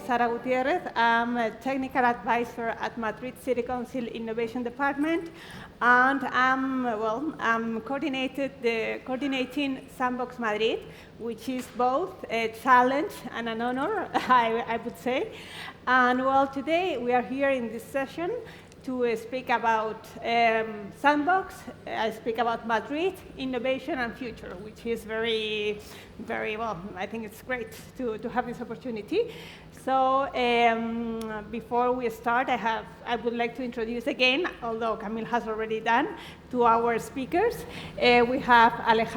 Sara Gutierrez. I'm a technical advisor at Madrid City Council Innovation Department, and I'm coordinating Sandbox Madrid, which is both a challenge and an honor, I would say. And well, today we are here in this session to speak about Sandbox. I speak about Madrid, innovation and future, which is very, well, I think it's great to have this opportunity. So before we start, I would like to introduce again, although Camille has already done, to our speakers. We have Alex.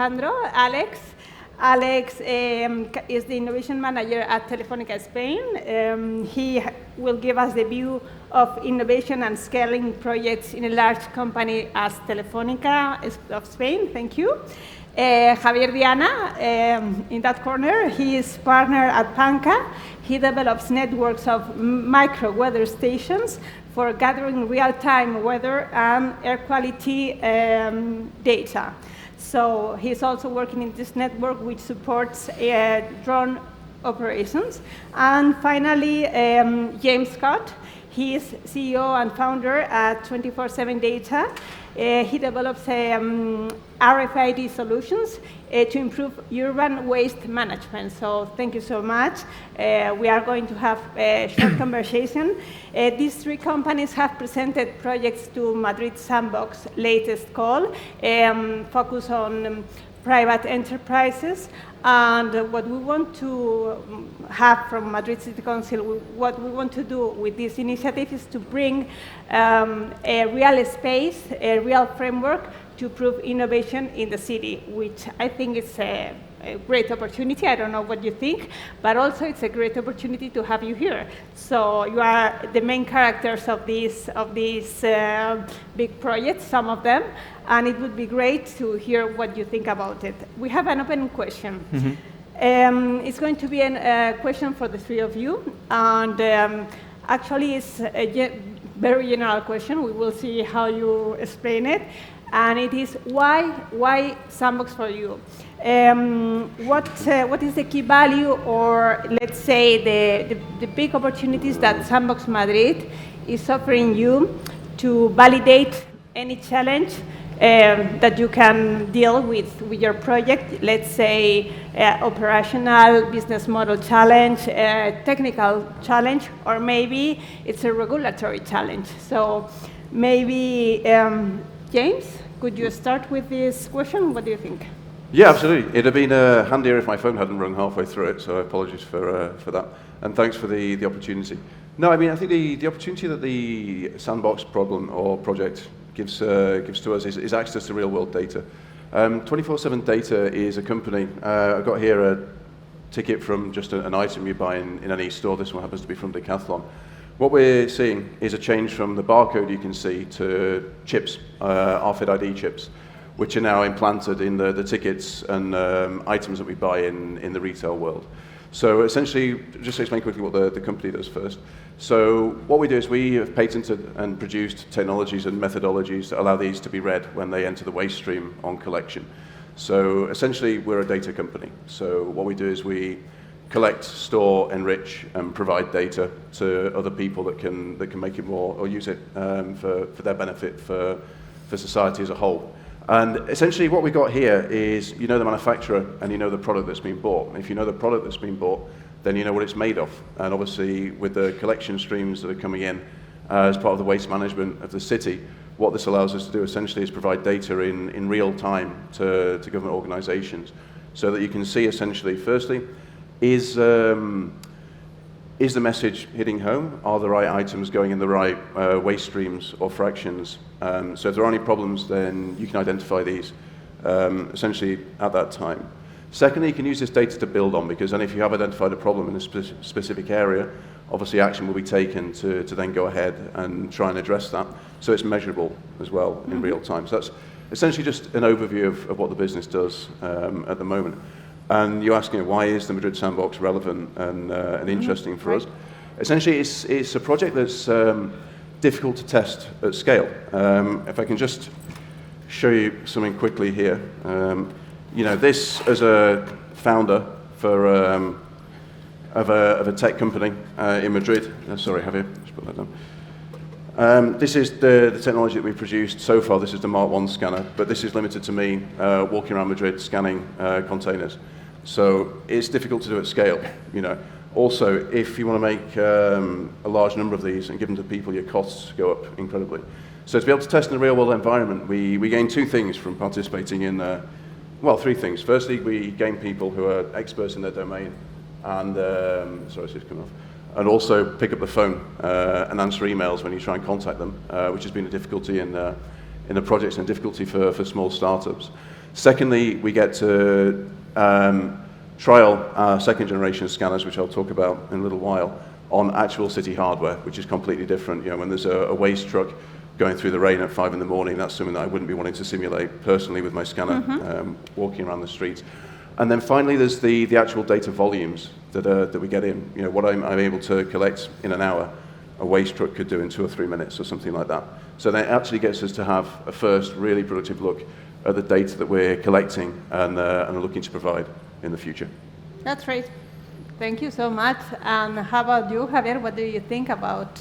Alex is the innovation manager at Telefónica Spain. He will give us the view of innovation and scaling projects in a large company as Telefónica of Spain. Thank you. Javier Diana, in that corner, he is partner at Panca. He develops networks of micro weather stations for gathering real-time weather and air quality data. So he's also working in this network which supports drone operations. And finally, James Scott. He is CEO and founder at 24/7 Data. He develops RFID solutions to improve urban waste management. So thank you so much. We are going to have a short conversation. These three companies have presented projects to Madrid Sandbox latest call, focus on private enterprises. And what we want to have from Madrid City Council, what we want to do with this initiative is to bring a real space, a real framework to prove innovation in the city, which I think is a great opportunity. I don't know what you think, but also it's a great opportunity to have you here. So you are the main characters of these big projects, some of them, and it would be great to hear what you think about it. We have an open question. Mm-hmm. It's going to be a question for the three of you, and actually it's a very general question. We will see how you explain it. And it is, why Sandbox for you? What is the key value, or let's say the big opportunities that Sandbox Madrid is offering you to validate any challenge that you can deal with your project? Let's say operational, business model challenge, technical challenge, or maybe it's a regulatory challenge. So maybe James, could you start with this question? What do you think? Yeah, absolutely. It'd have been handier if my phone hadn't rung halfway through it, so apologies for that. And thanks for the opportunity. No, I mean, I think the opportunity that the Sandbox problem or project gives to us is access to real-world data. 24/7 Data is a company. I've got here a ticket from just an item you buy in any store. This one happens to be from Decathlon. What we're seeing is a change from the barcode you can see to chips, RFID chips, which are now implanted in the tickets and items that we buy in the retail world. So essentially, just to explain quickly what the company does first. So what we do is we have patented and produced technologies and methodologies that allow these to be read when they enter the waste stream on collection. So essentially, we're a data company. So what we do is we collect, store, enrich, and provide data to other people that can make it more or use it for their benefit for society as a whole. And essentially what we got here is, you know the manufacturer and you know the product that's been bought. And if you know the product that's been bought, then you know what it's made of. And obviously with the collection streams that are coming in as part of the waste management of the city, what this allows us to do essentially is provide data in real time to government organizations so that you can see essentially, firstly, is the message hitting home? Are the right items going in the right waste streams or fractions? So if there are any problems, then you can identify these essentially at that time. Secondly, you can use this data to build on, because then if you have identified a problem in a specific area, obviously action will be taken to then go ahead and try and address that. So it's measurable as well in real time. So that's essentially just an overview of what the business does at the moment. And you're asking, why is the Madrid Sandbox relevant and interesting for us? Essentially, it's a project that's difficult to test at scale. If I can just show you something quickly here. You know, this as a founder for of a tech company in Madrid. Sorry, Javier, just put that down. This is the technology that we've produced so far. This is the Mark 1 scanner, but this is limited to me walking around Madrid scanning containers. So it's difficult to do at scale, you know. Also, if you want to make a large number of these and give them to people, your costs go up incredibly. So to be able to test in a real-world environment, we gain two things from participating in, well, three things. Firstly, we gain people who are experts in their domain, and sorry, it's just come off. And also pick up the phone and answer emails when you try and contact them, which has been a difficulty in the projects and a difficulty for small startups. Secondly, we get to trial our second generation scanners, which I'll talk about in a little while, on actual city hardware, which is completely different. You know, when there's a waste truck going through the rain at 5 in the morning, that's something that I wouldn't be wanting to simulate personally with my scanner, walking around the streets. And then finally, there's the actual data volumes that we get in. You know, what I'm able to collect in an hour, a waste truck could do in 2 or 3 minutes or something like that. So that actually gets us to have a first really productive look at the data that we're collecting and are looking to provide in the future. That's right. Thank you so much. And how about you, Javier? What do you think about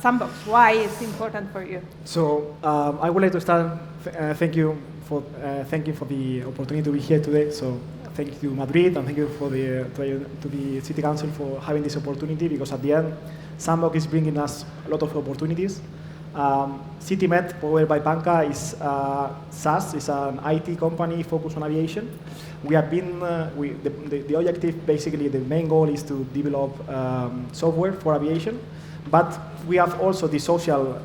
Sandbox? Why it's important for you? So I would like to start. Thank you for the opportunity to be here today. So thank you to Madrid and thank you to the City Council for having this opportunity, because at the end, Sandbox is bringing us a lot of opportunities. CityMed, powered by Banca, is SaaS, is an IT company focused on aviation. We have been, the objective, basically, the main goal is to develop software for aviation, but we have also the social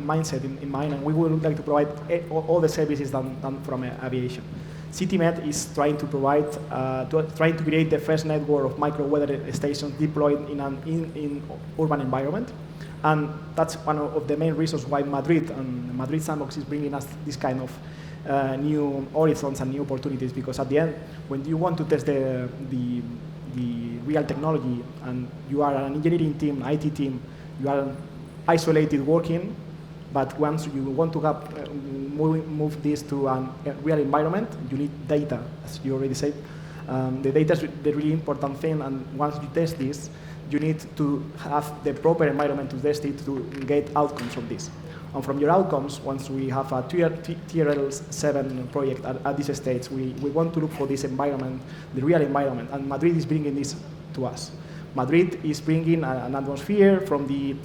mindset in mind, and we would like to provide all the services done from aviation. CityMed is trying to provide, trying to create the first network of micro-weather stations deployed in urban environment. And that's one of the main reasons why Madrid and Madrid Sandbox is bringing us this kind of new horizons and new opportunities, because at the end, when you want to test the real technology and you are an engineering team, IT team, you are isolated working, but once you want to have, move this to a real environment, you need data, as you already said. The data is the really important thing, and once you test this, you need to have the proper environment to test it to get outcomes from this. And from your outcomes, once we have a TRL 7 project at this stage, we want to look for this environment, the real environment, and Madrid is bringing this to us. Madrid is bringing an atmosphere from the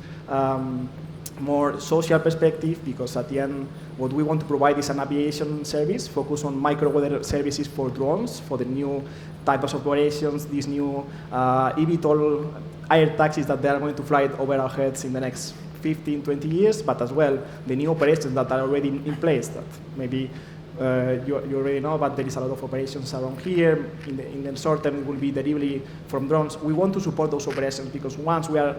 more social perspective, because at the end, what we want to provide is an aviation service focused on micro-weather services for drones, for the new types of operations, these new eVTOL air taxis that they are going to fly over our heads in the next 15, 20 years, but as well the new operations that are already in place that maybe you already know, but there is a lot of operations around here. In the short term, it will be delivery from drones. We want to support those operations, because once we are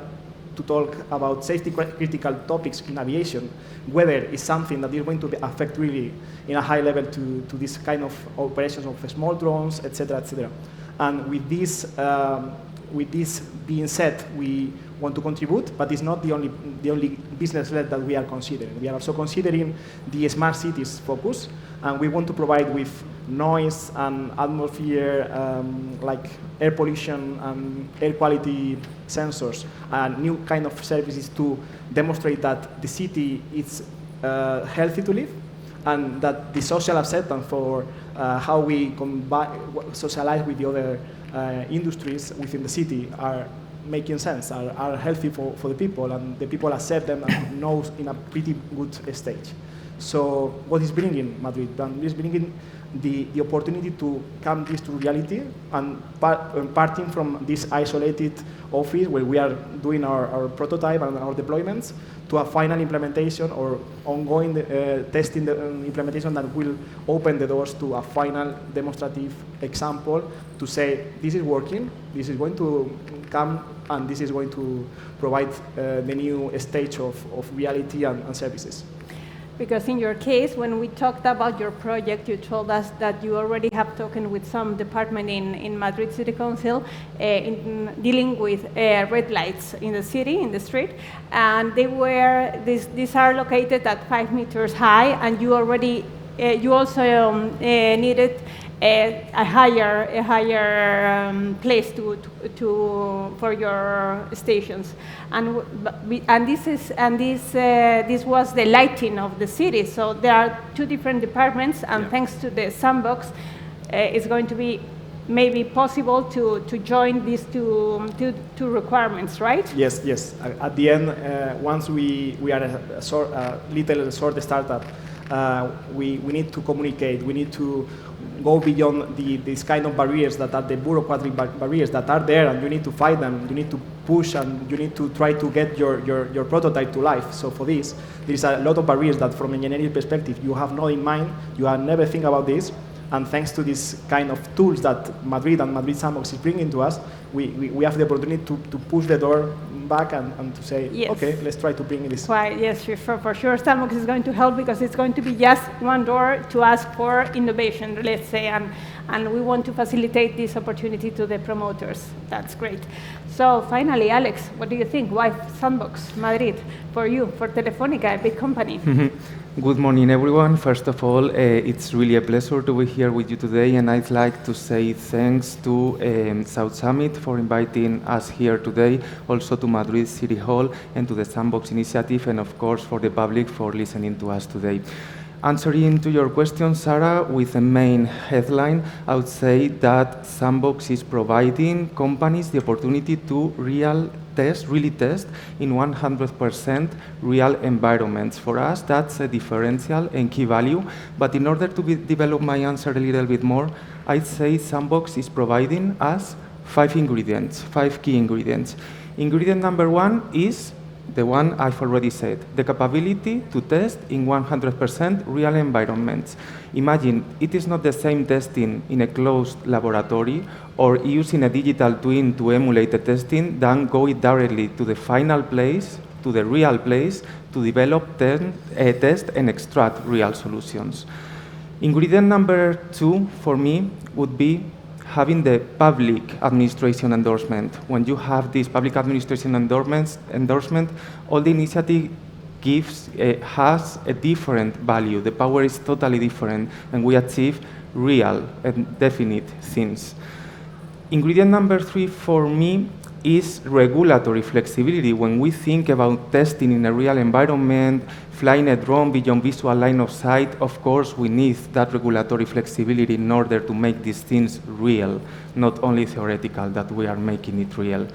to talk about safety critical topics in aviation, weather is something that is going to affect really in a high level to this kind of operations of small drones, etc., etc. And with this being said, we want to contribute, but it's not the only business led that we are considering. We are also considering the smart cities focus, and we want to provide with noise and atmosphere, like air pollution and air quality sensors, and new kind of services to demonstrate that the city is healthy to live, and that the social acceptance for how we socialize with the other industries within the city are making sense, are healthy for the people, and the people accept them and know in a pretty good stage. So what is bringing Madrid? And is bringing the opportunity to come this to reality, and parting from this isolated office where we are doing our prototype and our deployments to a final implementation or ongoing testing the implementation that will open the doors to a final demonstrative example to say this is working, this is going to come, and this is going to provide the new stage of reality and services. Because in your case, when we talked about your project, you told us that you already have talked with some department in Madrid City Council in dealing with red lights in the city, in the street, and these are located at 5 meters high, and you also needed a higher place for your stations, this was the lighting of the city. So there are two different departments, and thanks to the sandbox, it's going to be maybe possible to join these two requirements, right? Yes, yes. At the end, once we are a little startup, we need to communicate. We need to go beyond these kind of barriers that are the bureaucratic barriers that are there, and you need to fight them. You need to push, and you need to try to get your prototype to life. So for this, there is a lot of barriers that from an engineering perspective you have not in mind. You have never think about this. And thanks to this kind of tools that Madrid and Madrid Sandbox is bringing to us, we have the opportunity to push the door back and to say, yes, okay, let's try to bring this. Well, yes, for sure, Sandbox is going to help, because it's going to be just one door to ask for innovation, let's say, and we want to facilitate this opportunity to the promoters. That's great. So finally, Alex, what do you think? Why Sandbox Madrid for you, for Telefónica, a big company? Good morning, everyone. First of all, it's really a pleasure to be here with you today, and I'd like to say thanks to South Summit for inviting us here today, also to Madrid City Hall and to the Sandbox Initiative, and of course for the public for listening to us today. Answering to your question, Sarah, with a main headline, I would say that Sandbox is providing companies the opportunity to really test in 100% real environments. For us, that's a differential and key value. But in order to develop my answer a little bit more, I'd say Sandbox is providing us 5 key ingredients. Ingredient number 1 is the one I've already said, the capability to test in 100% real environments. Imagine, it is not the same testing in a closed laboratory or using a digital twin to emulate the testing than going directly to the final place, to the real place, to develop, test and extract real solutions. Ingredient number 2 for me would be having the public administration endorsement. When you have this public administration endorsement, all the initiative has a different value. The power is totally different, and we achieve real and definite things. Ingredient number 3 for me is regulatory flexibility. When we think about testing in a real environment, flying a drone beyond visual line of sight, of course we need that regulatory flexibility in order to make these things real, not only theoretical, that we are making it real.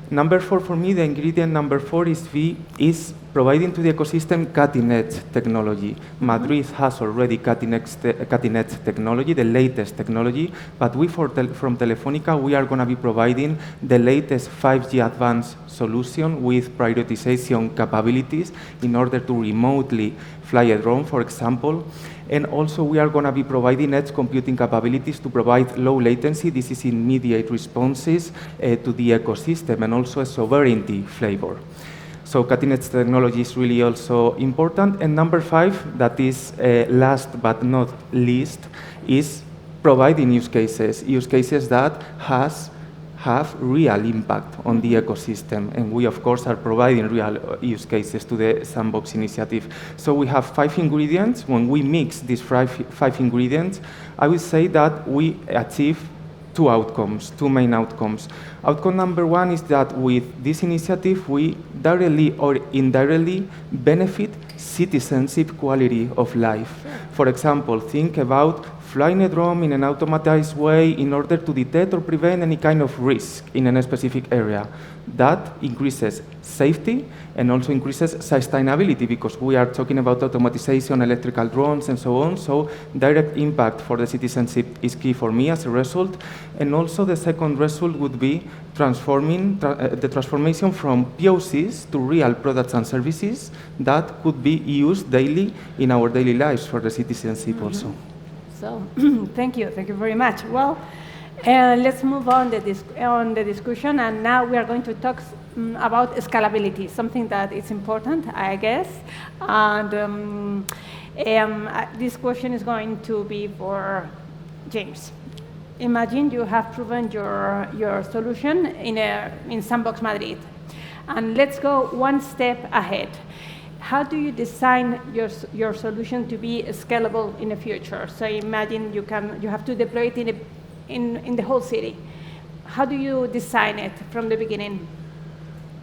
Number 4 for me, the ingredient number 4 is providing to the ecosystem cutting-edge technology. Madrid has already cutting-edge technology, the latest technology, but we from Telefónica, we are going to be providing the latest 5G advanced solution with prioritization capabilities in order to remotely fly a drone, for example. And also we are going to be providing edge computing capabilities to provide low latency. This is immediate responses to the ecosystem, and also a sovereignty flavor. So cutting-edge technology is really also important. And number 5, that is last but not least, is providing use cases that have real impact on the ecosystem. And we, of course, are providing real use cases to the Sandbox initiative. So we have 5 ingredients. When we mix these 5 ingredients, I would say that we achieve 2 main outcomes. Outcome number 1 is that with this initiative, we directly or indirectly benefit citizenship quality of life. For example, think about flying a drone in an automatized way in order to detect or prevent any kind of risk in a specific area. That increases safety and also increases sustainability, because we are talking about automatization, electrical drones, and so on. So direct impact for the citizenship is key for me as a result. And also the second result would be the transformation from POCs to real products and services that could be used daily in our daily lives for the citizenship also. So, thank you very much. Well, let's move on the discussion, and now we are going to talk about scalability, something that is important, I guess. And this question is going to be for James. Imagine you have proven your solution in Sandbox Madrid, and let's go one step ahead. how do you design your solution to be scalable in the future? So imagine you have to deploy it in the whole city. How do you design it from the beginning?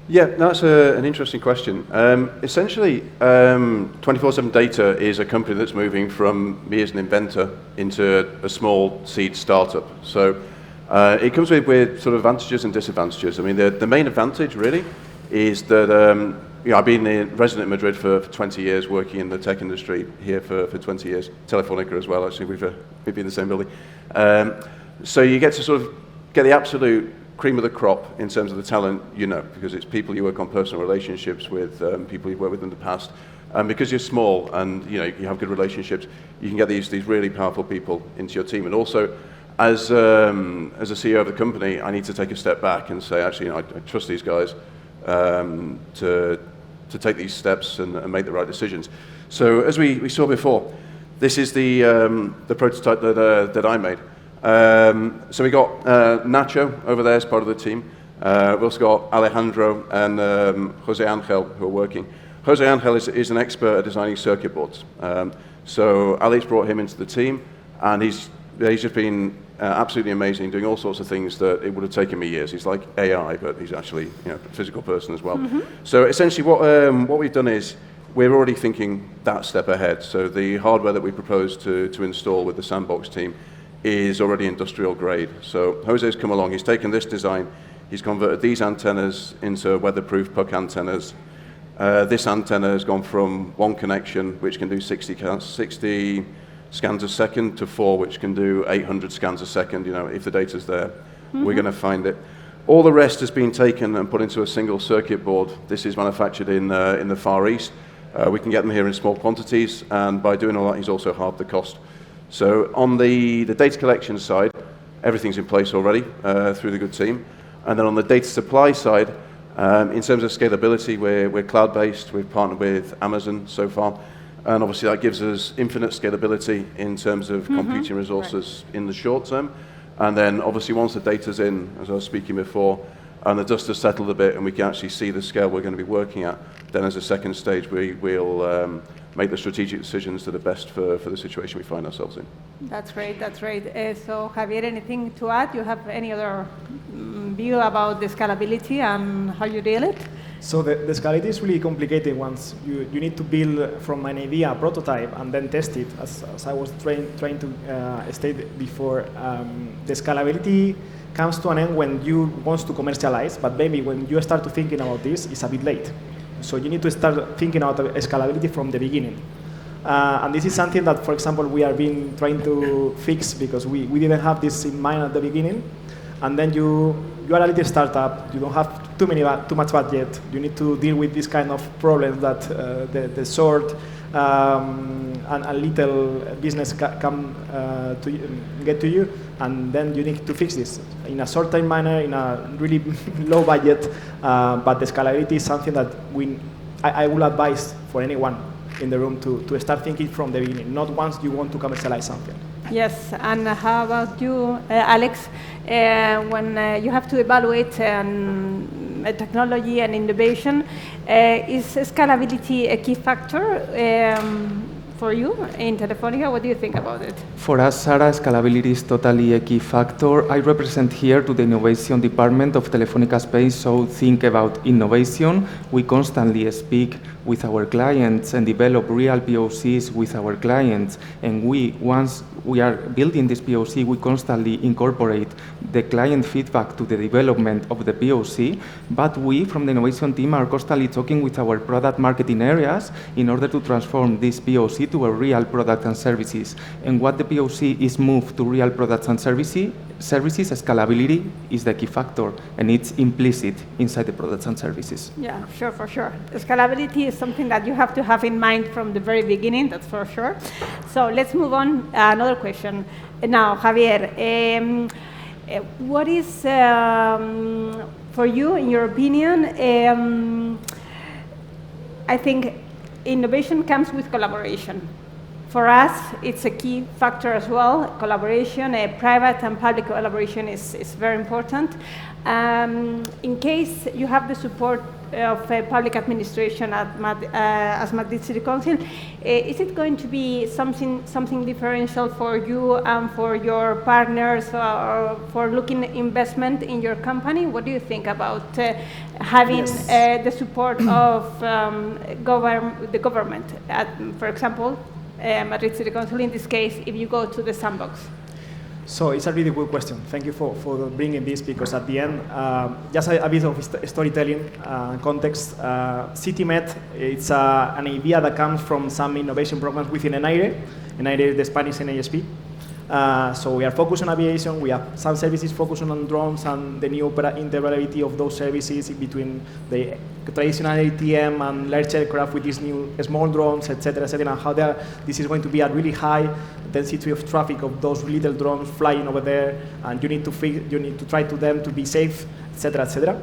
Yeah, that's an interesting question. Essentially, 24/7 Data is a company that's moving from me as an inventor into a small seed startup. So it comes with sort of advantages and disadvantages. I mean, the main advantage really is that I've been a resident in Madrid for 20 years, working in the tech industry here for 20 years. Telefonica as well, actually, we've been in the same building. So you get to sort of get the absolute cream of the crop in terms of the talent, because it's people you work on personal relationships with, people you've worked with in the past. And because you're small and you have good relationships, you can get these really powerful people into your team. And also, as a CEO of the company, I need to take a step back and say, actually, I trust these guys to take these steps and make the right decisions. So as we saw before, this is the prototype that I made. So we got Nacho over there as part of the team. We've also got Alejandro and Jose Angel who are working. Jose Angel is an expert at designing circuit boards. So Alex brought him into the team, and he's just been absolutely amazing, doing all sorts of things that it would have taken me years. He's like AI, but he's actually a physical person as well. Mm-hmm. So essentially what we've done is we're already thinking that step ahead. So the hardware that we propose to install with the Sandbox team is already industrial grade. So Jose's come along, he's taken this design, he's converted these antennas into weatherproof puck antennas. This antenna has gone from one connection, which can do 60 scans a second, to 4, which can do 800 scans a second. If the data's there, we're going to find it. All the rest has been taken and put into a single circuit board. This is manufactured in the Far East. We can get them here in small quantities, and by doing all that, he's also halved the cost. So on the data collection side, everything's in place already through the good team. And then on the data supply side, in terms of scalability, we're cloud-based. We've partnered with Amazon so far. And obviously that gives us infinite scalability in terms of computing resources in the short term. And then obviously once the data's in, as I was speaking before, and the dust has settled a bit and we can actually see the scale we're going to be working at, then as a second stage we'll make the strategic decisions that are best for the situation we find ourselves in. That's great, that's great. So Javier, anything to add? You have any other view about the scalability and how you deal it? So the scalability is really complicated once you need to build from an idea a prototype and then test it. As I was trying to state before, the scalability comes to an end when you want to commercialize, but maybe when you start to thinking about this, it's a bit late. So you need to start thinking about scalability from the beginning. And this is something that, for example, we are trying to fix because we didn't have this in mind at the beginning. And then you are a little startup, you don't have too much budget, you need to deal with this kind of problems that the short and little business can get to you, and then you need to fix this in a short-term manner, in a really low budget, but the scalability is something that I will advise for anyone in the room to start thinking from the beginning, not once you want to commercialize something. Yes, and how about you, Alex? When you have to evaluate technology and innovation, is scalability a key factor for you in Telefonica? What do you think about it? For us, Sarah, scalability is totally a key factor. I represent here to the innovation department of Telefonica Spain, so think about innovation. We constantly speak with our clients and develop real POCs with our clients. And once we are building this POC, we constantly incorporate the client feedback to the development of the POC. But we, from the innovation team, are constantly talking with our product marketing areas in order to transform this POC to a real product and services. And what the POC is moved to real products and services, scalability is the key factor, and it's implicit inside the products and services. Yeah, sure, for sure. Scalability is something that you have to have in mind from the very beginning, that's for sure. So let's move on. Another question. Now, Javier, what is, for you, in your opinion, I think innovation comes with collaboration. for us, it's a key factor as well. Collaboration, private and public collaboration is very important. In case you have the support of public administration as Madrid City Council, is it going to be something differential for you and for your partners or for looking investment in your company? What do you think about having the support of the government? For example, Madrid City Council, in this case, if you go to the sandbox? So it's a really good question. Thank you for bringing this, because at the end, just a bit of storytelling context. CityMed, it's an idea that comes from some innovation programs within ENAIRE. ENAIRE is the Spanish NASP. So we are focused on aviation. We have some services focusing on drones and the new interoperability of those services in between the traditional ATM and large aircraft with these new small drones, etc., and how this is going to be a really high density of traffic of those little drones flying over there, and you need to try to them to be safe, etc., etc.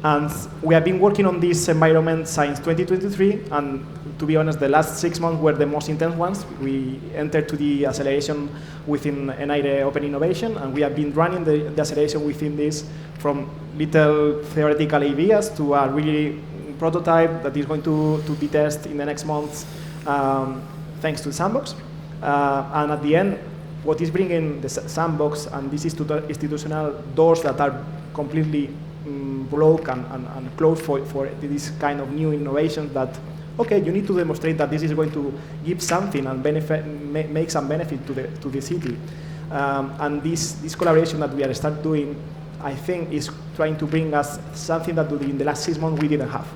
And we have been working on this environment since 2023, and to be honest, the last 6 months were the most intense ones. We entered to the acceleration within ENAIRE Open Innovation, and we have been running the acceleration within this from little theoretical ideas to a really prototype that is going to be tested in the next months, thanks to the sandbox. And at the end, what is bringing the sandbox and these institutional doors that are completely broke and closed for this kind of new innovation, that okay, you need to demonstrate that this is going to give something and make some benefit to the city. And this collaboration that we are start doing, I think, is trying to bring us something that in the last 6 months we didn't have.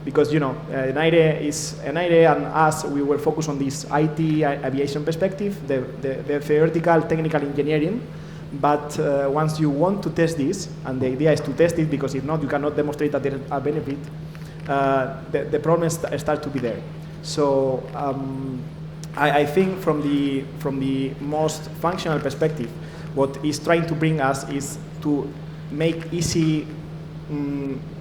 Because, you know, ENAIRE and us, we were focused on this IT aviation perspective, the theoretical technical engineering. But once you want to test this, and the idea is to test it, because if not, you cannot demonstrate that there is a benefit, the problems start to be there. So I think from the most functional perspective, what is trying to bring us is to make easy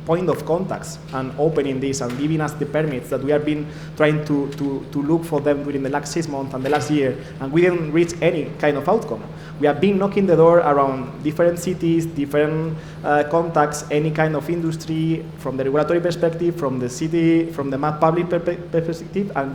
point of contacts and opening this and giving us the permits that we have been trying to look for them during the last 6 months and the last year, and we didn't reach any kind of outcome. We have been knocking the door around different cities, different contacts, any kind of industry, from the regulatory perspective, from the city, from the public perspective, and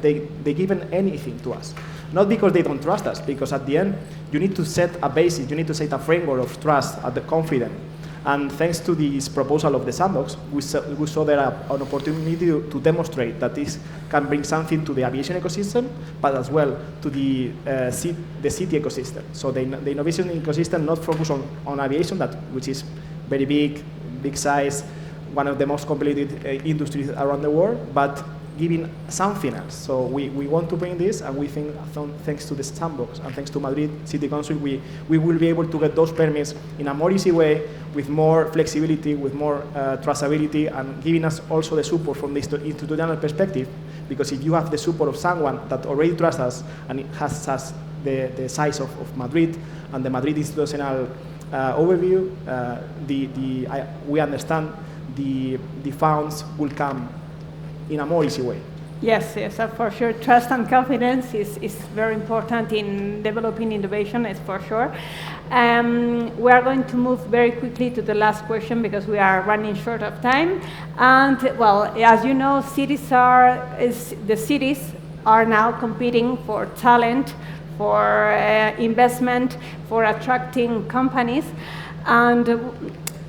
they given anything to us. Not because they don't trust us, because at the end, you need to set a basis, you need to set a framework of trust at the confidence. And thanks to this proposal of the sandbox, we saw there an opportunity to demonstrate that this can bring something to the aviation ecosystem, but as well to the city ecosystem. So the innovation ecosystem not focus on aviation, which is very big size, one of the most competitive industries around the world, but giving something else. So we want to bring this, and we think thanks to the sandbox and thanks to Madrid City Council, we will be able to get those permits in a more easy way, with more flexibility, with more traceability, and giving us also the support from the institutional perspective. Because if you have the support of someone that already trusts us and it has the size of Madrid and the Madrid institutional overview, we understand the funds will come in a more easy way. Yes, for sure. Trust and confidence is very important in developing innovation, is for sure. We are going to move very quickly to the last question because we are running short of time. And well, as you know, the cities are now competing for talent, for investment, for attracting companies. And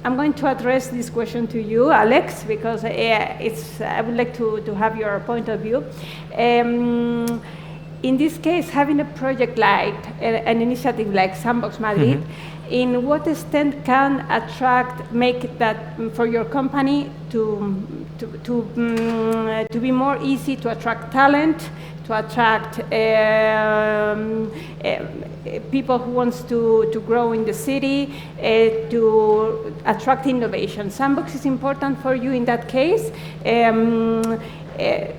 I'm going to address this question to you, Alex, because I would like to have your point of view. In this case, having a project like an initiative like Sandbox Madrid, in what extent can make that for your company to be more easy to attract talent, to attract people who wants to grow in the city, to attract innovation. Sandbox is important for you in that case.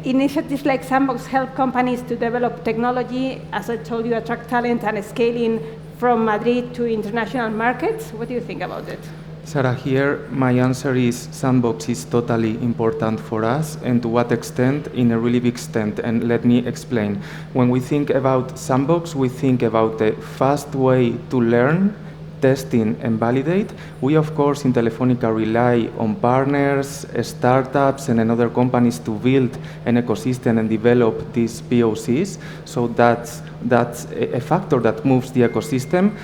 Initiatives like Sandbox help companies to develop technology, as I told you, attract talent and scaling from Madrid to international markets. What do you think about it? Sarah here. My answer is Sandbox is totally important for us, and to what extent? In a really big extent, and let me explain. When we think about Sandbox, we think about a fast way to learn, testing and validate. We, of course, in Telefónica rely on partners, startups, and other companies to build an ecosystem and develop these POCs. So that's a factor that moves the ecosystem.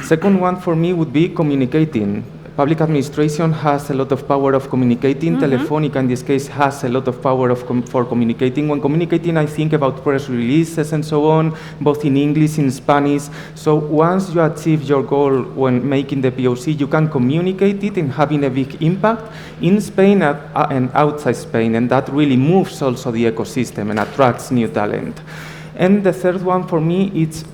Second one for me would be communicating. Public administration has a lot of power of communicating. Telefónica, in this case, has a lot of power for communicating. When communicating, I think about press releases and so on, both in English, in Spanish. So once you achieve your goal when making the POC, you can communicate it and having a big impact in Spain and outside Spain. And that really moves also the ecosystem and attracts new talent. And the third one for me, it's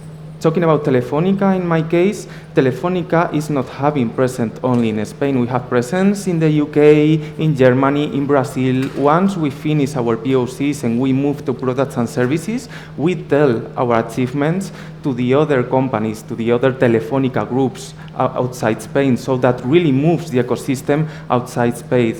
talking about Telefónica, in my case, Telefónica is not having present only in Spain. We have presence in the UK, in Germany, in Brazil. Once we finish our POCs and we move to products and services, we tell our achievements to the other companies, to the other Telefónica groups outside Spain. So that really moves the ecosystem outside Spain,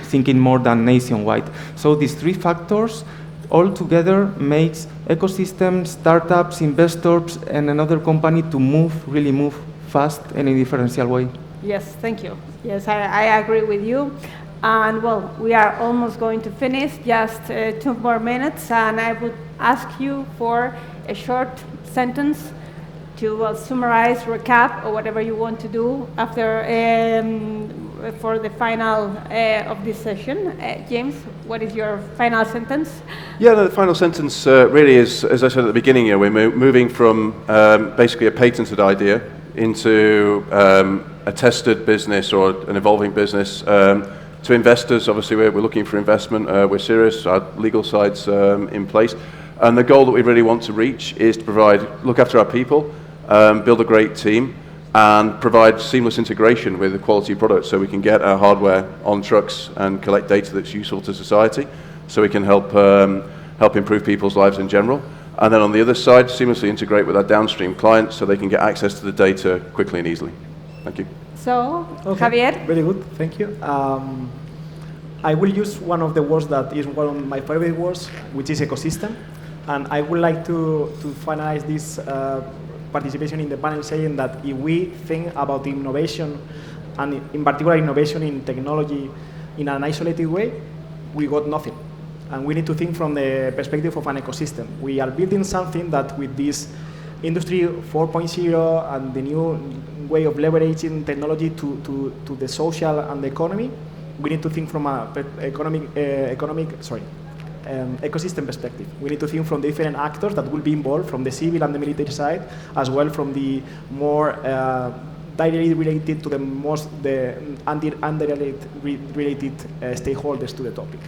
thinking more than nationwide. So these three factors all together makes ecosystems, startups, investors, and another company to really move fast in a differential way. Yes, thank you. Yes, I agree with you. And well, we are almost going to finish, just 2 more minutes, and I would ask you for a short sentence to summarize, recap, or whatever you want to do after for the final of this session. James, what is your final sentence? Yeah, no, the final sentence really is, as I said at the beginning, we're moving from basically a patented idea into a tested business or an evolving business. To investors, obviously, we're looking for investment. We're serious. Our legal side's in place. And the goal that we really want to reach is to look after our people, build a great team, and provide seamless integration with a quality product so we can get our hardware on trucks and collect data that's useful to society, so we can help improve people's lives in general. And then on the other side, seamlessly integrate with our downstream clients so they can get access to the data quickly and easily. Thank you. So, okay. Javier? Very good, thank you. I will use one of the words that is one of my favorite words, which is ecosystem. And I would like to finalize this participation in the panel saying that if we think about innovation, and in particular innovation in technology in an isolated way, we got nothing. And we need to think from the perspective of an ecosystem. We are building something that with this Industry 4.0 and the new way of leveraging technology to the social and the economy, we need to think from a ecosystem perspective. We need to think from the different actors that will be involved, from the civil and the military side, as well from the more directly related to the unrelated stakeholders to the topic.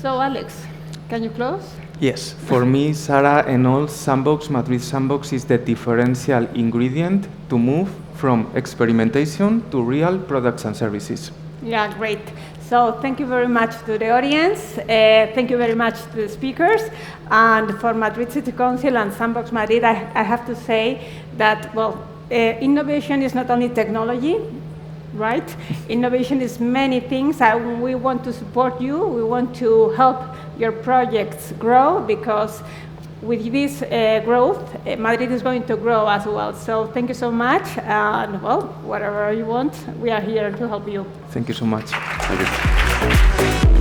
So, Alex, can you close? Yes, for me, Sarah and all, Sandbox, Madrid Sandbox is the differential ingredient to move from experimentation to real products and services. Yeah, great. So thank you very much to the audience. Thank you very much to the speakers. And for Madrid City Council and Sandbox Madrid, I have to say that, well, innovation is not only technology, right? Innovation is many things. We want to support you. We want to help your projects grow, because with this growth, Madrid is going to grow as well. So thank you so much. And well, whatever you want, we are here to help you. Thank you so much. Thank you.